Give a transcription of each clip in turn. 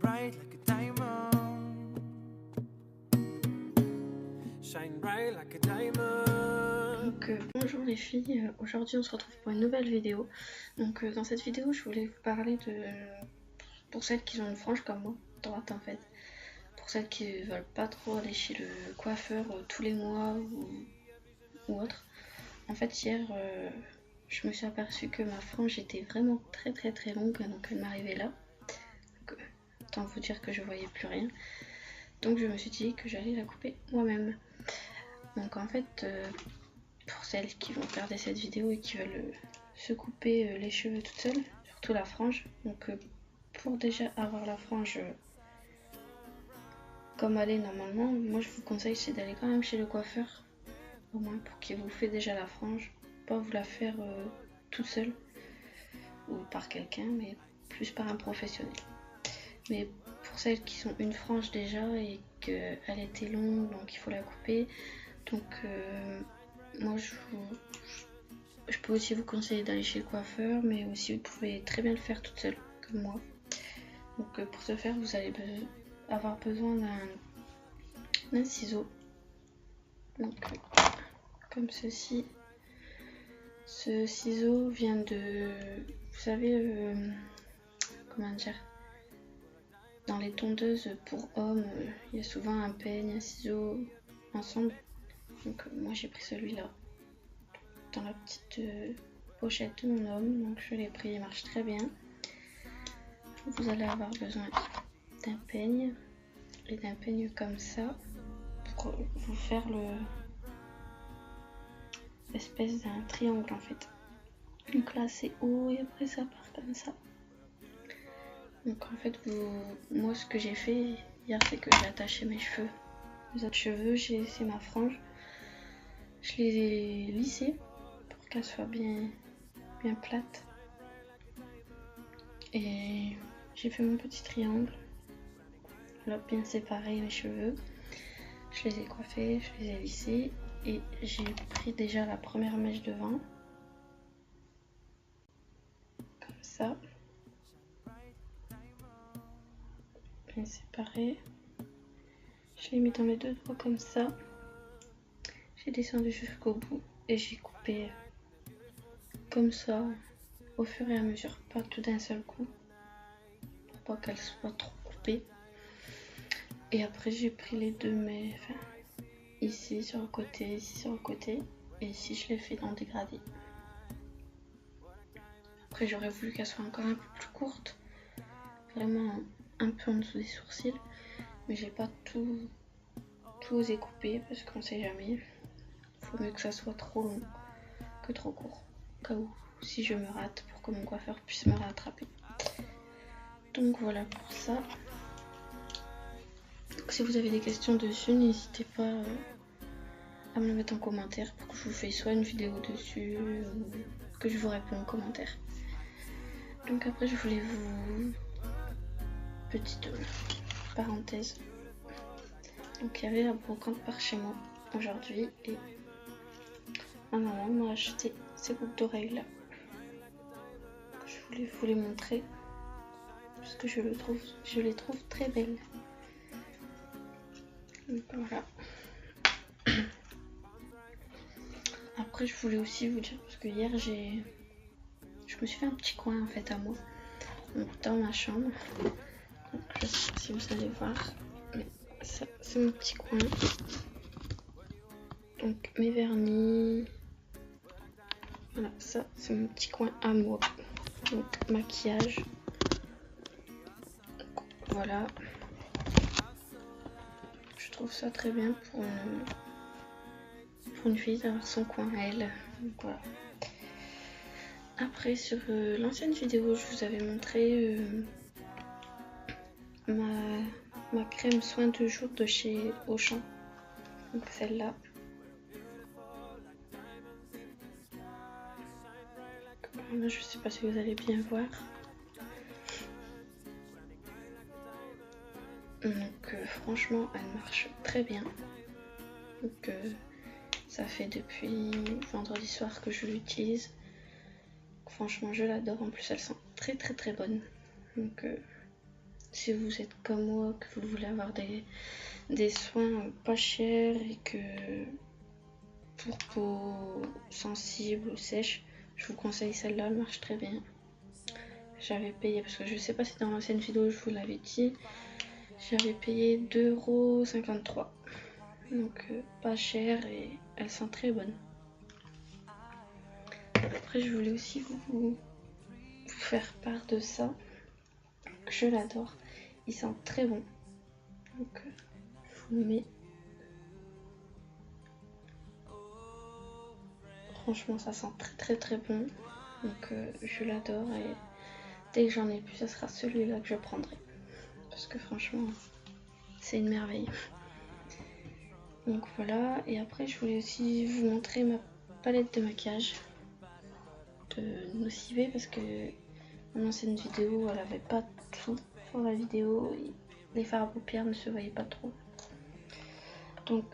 bright like a diamond. Shine bright like a diamond. Donc bonjour les filles, aujourd'hui on se retrouve pour une nouvelle vidéo. Donc dans cette vidéo je voulais vous parler de... pour celles qui ont une frange comme moi, droite en fait. Pour celles qui veulent pas trop aller chez le coiffeur tous les mois ou autre. En fait hier je me suis aperçue que ma frange était vraiment très longue, donc elle m'arrivait là. Donc, autant vous dire que je voyais plus rien. Donc je me suis dit que j'allais la couper moi-même. Donc en fait, pour celles qui vont regarder cette vidéo et qui veulent se couper les cheveux toutes seules, surtout la frange, donc pour déjà avoir la frange comme elle est normalement, moi je vous conseille c'est d'aller quand même chez le coiffeur, au moins pour qu'il vous fait déjà la frange, pas vous la faire toute seule ou par quelqu'un, mais plus par un professionnel. Mais pour celles qui sont une frange déjà et qu'elle était longue, donc il faut la couper, donc moi je peux aussi vous conseiller d'aller chez le coiffeur, mais aussi vous pouvez très bien le faire toute seule comme moi. Donc pour ce faire vous allez avoir besoin d'un ciseau, donc comme ceci. Ce ciseau vient de, vous savez, comment dire, dans les tondeuses pour hommes, il y a souvent un peigne, un ciseau ensemble. Donc moi j'ai pris celui-là dans la petite pochette de mon homme, donc je l'ai pris, il marche très bien. Vous allez avoir besoin d'un peigne et d'un peigne comme ça pour vous faire l'espèce d'un triangle en fait. Donc là c'est haut et après ça part comme ça. Donc en fait moi ce que j'ai fait hier c'est que j'ai attaché mes cheveux. Les autres cheveux, j'ai laissé ma frange. Je les ai lissés pour qu'elle soit bien plate. Et j'ai fait mon petit triangle. Là, bien séparé mes cheveux. Je les ai coiffés, je les ai lissés. Et j'ai pris déjà la première mèche devant. Comme ça. Bien séparé. Je l'ai mis dans mes deux doigts comme ça. J'ai descendu jusqu'au bout. Et j'ai coupé comme ça. Au fur et à mesure, pas tout d'un seul coup, pour pas qu'elle soit trop coupée. Et après j'ai pris les deux, mais enfin, ici sur le côté, ici sur le côté, et ici je l'ai fait en dégradé. Après j'aurais voulu qu'elle soit encore un peu plus courte, vraiment un peu en dessous des sourcils, mais j'ai pas tout osé couper parce qu'on sait jamais. Faut mieux que ça soit trop long que trop court, au cas où si je me rate, pour que mon coiffeur puisse me rattraper. Donc voilà pour ça. Donc, si vous avez des questions dessus, n'hésitez pas à me le mettre en commentaire pour que je vous fasse soit une vidéo dessus ou que je vous réponde en commentaire. Donc après je voulais vous... petite parenthèse. Donc il y avait la brocante par chez moi aujourd'hui et ma maman m'a acheté ces boucles d'oreilles là. Je voulais vous les montrer parce que je les trouve très belles. Donc voilà. Après je voulais aussi vous dire, parce que hier je me suis fait un petit coin en fait à moi, donc dans ma chambre. Donc, je sais pas si vous allez voir, mais ça c'est mon petit coin. Donc mes vernis, voilà, ça c'est mon petit coin à moi. Donc maquillage, donc, voilà. Je trouve ça très bien pour une fille d'avoir son coin à elle. Donc, voilà. Après sur l'ancienne vidéo je vous avais montré ma crème soin de jour de chez Auchan, donc celle-là. Voilà, je sais pas si vous allez bien voir. Donc franchement elle marche très bien. Donc ça fait depuis vendredi soir que je l'utilise. Franchement je l'adore, en plus elle sent très bonne. Donc si vous êtes comme moi, que vous voulez avoir des soins pas chers et que pour peau sensible ou sèche, je vous conseille celle-là, elle marche très bien. J'avais payé, parce que je sais pas si dans l'ancienne vidéo je vous l'avais dit, j'avais payé 2,53 €. Donc pas cher et elles sont très bonnes. Après je voulais aussi vous faire part de ça. Je l'adore. Il sent très bon. Donc je vous le mets. Franchement ça sent très bon. Donc je l'adore et dès que j'en ai plus, ça sera celui-là que je prendrai. Parce que franchement, c'est une merveille. Donc voilà, et après je voulais aussi vous montrer ma palette de maquillage de Nocivé parce que mon ancienne vidéo, elle avait pas tout sur la vidéo. Les fards à paupières ne se voyaient pas trop. Donc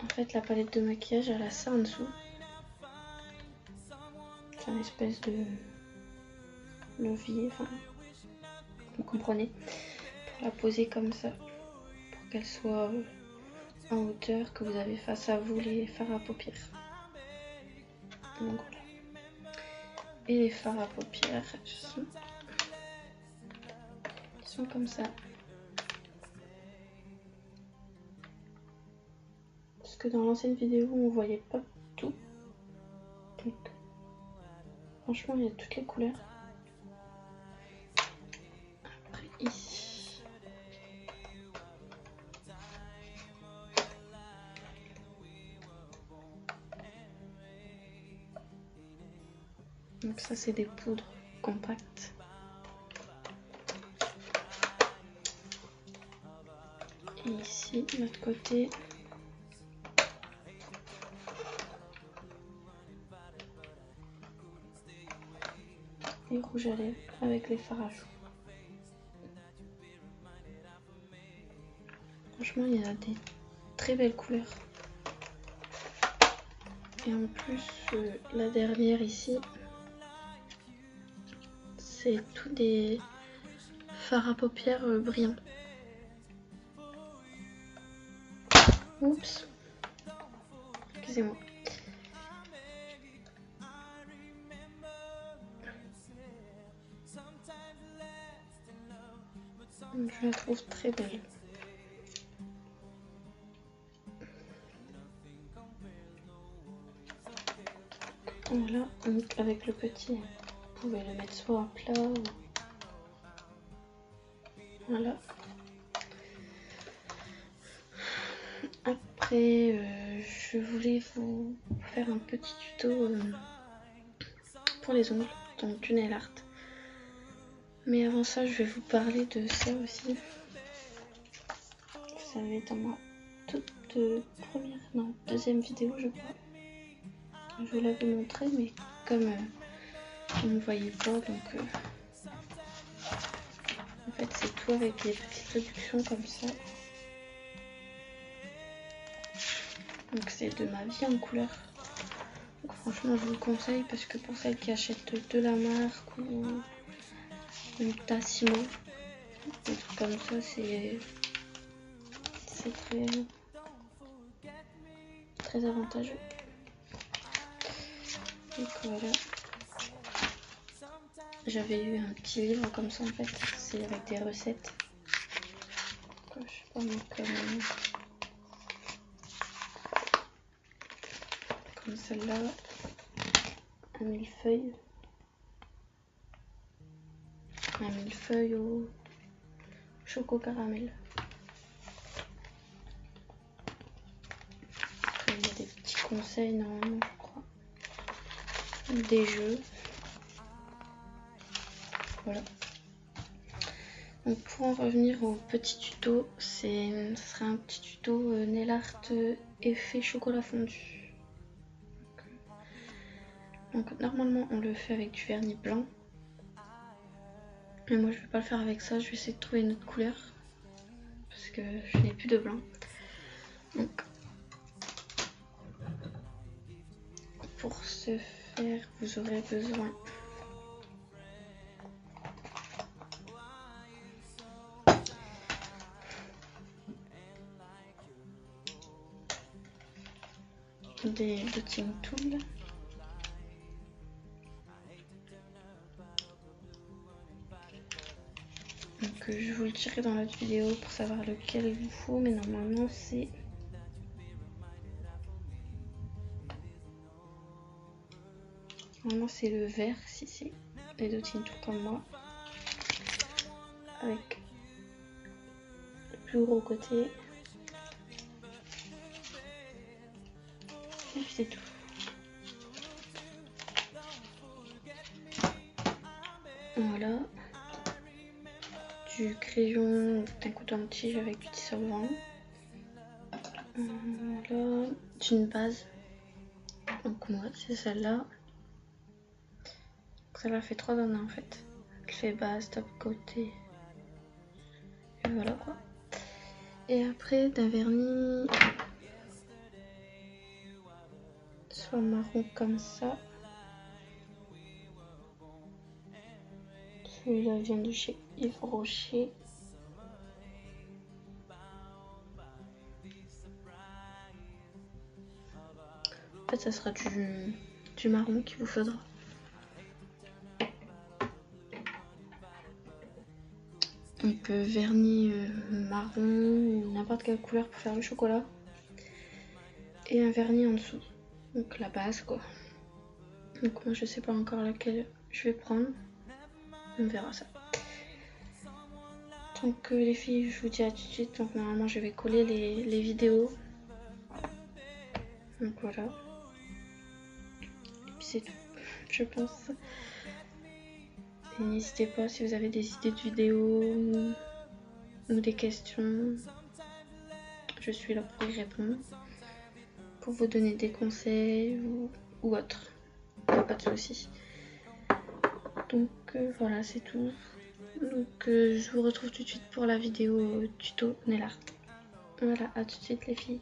en fait la palette de maquillage, elle a ça en dessous. C'est une espèce de levier, enfin vous comprenez, pour la poser comme ça, pour qu'elle soit en hauteur, que vous avez face à vous les fards à paupières. Donc voilà. Et les fards à paupières sont comme ça. Parce que dans l'ancienne vidéo, on voyait pas tout. Donc, franchement, il y a toutes les couleurs. Après, ici. Donc ça, c'est des poudres compactes. Et ici, de l'autre côté, les rouges à lèvres avec les fards à joues. Franchement, il y a des très belles couleurs. Et en plus, la dernière ici, c'est tous des fards à paupières brillants. Oups, excusez-moi. Je la trouve très belle. Voilà, donc avec le petit, vous pouvez le mettre soit à plat ou... Voilà. Après, je voulais vous faire un petit tuto pour les ongles, donc du nail art. Mais avant ça, je vais vous parler de ça aussi. Vous savez, dans ma toute première, non, deuxième vidéo, je crois. Je vous l'avais montré, mais comme vous ne voyez pas, donc en fait c'est tout avec des petites réductions comme ça. Donc c'est de ma vie en couleur. Donc franchement je vous le conseille parce que pour celles qui achètent de la marque ou une Tassimo, des trucs comme ça, c'est très avantageux. Donc voilà. J'avais eu un petit livre comme ça en fait, c'est avec des recettes. Donc, je sais pas moi, comme celle-là, un millefeuille au choco caramel. Après il y a des petits conseils normalement je crois, des jeux. Voilà. Donc pour en revenir au petit tuto, ce sera un petit tuto nail art effet chocolat fondu. Donc normalement on le fait avec du vernis blanc. Mais moi je vais pas le faire avec ça, je vais essayer de trouver une autre couleur. Parce que je n'ai plus de blanc. Donc pour ce faire, vous aurez besoin des dotting tools. Donc je vais vous le dirai dans l'autre vidéo pour savoir lequel il vous faut, mais normalement c'est le vert si c'est les dotting tools comme moi, avec le plus gros côté. Et puis c'est tout. Voilà. Du crayon, d'un coton-tige avec du dissolvant. Voilà. D'une base. Donc moi c'est celle-là. Celle-là fait 3 en 1 en fait. Elle fait base, top, côté. Et voilà quoi. Et après d'un vernis soit marron comme ça. Celui-là vient de chez Yves Rocher. En fait ça sera du marron qu'il vous faudra. Donc vernis marron ou n'importe quelle couleur pour faire le chocolat. Et un vernis en dessous. Donc la base quoi. Donc moi je sais pas encore laquelle je vais prendre. On verra ça. Donc les filles, je vous dis à tout de suite. Donc normalement je vais coller les vidéos. Donc voilà. Et puis c'est tout, je pense. Et n'hésitez pas si vous avez des idées de vidéos ou des questions. Je suis là pour y répondre. Pour vous donner des conseils ou autre. Pas de soucis. Donc voilà, c'est tout. Donc je vous retrouve tout de suite pour la vidéo tuto nail art. Voilà, à tout de suite les filles.